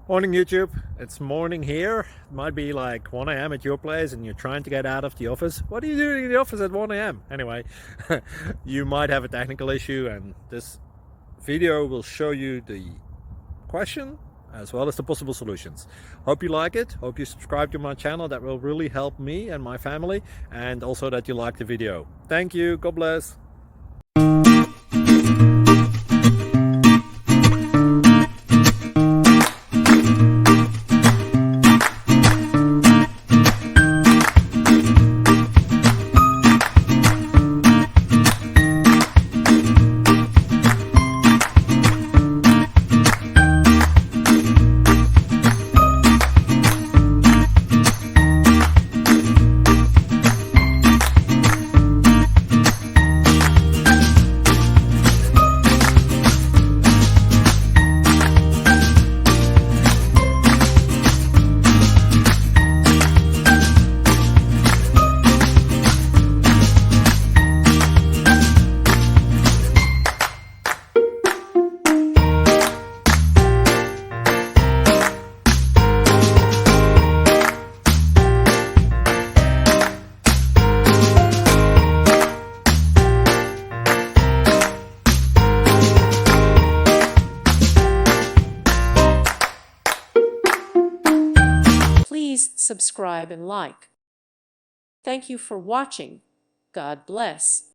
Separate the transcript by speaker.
Speaker 1: Morning YouTube, it's morning here. It might be like 1 a.m. at your place and you're trying to get out of the office. What are you doing in the office at 1 a.m.? Anyway, you might have a technical issue and this video will show you the question as well as the possible solutions. Hope you like it, hope you subscribe to my channel. That will really help me and my family, and also that you like the video. Thank you, God bless.
Speaker 2: Please subscribe and like. Thank you for watching. God bless.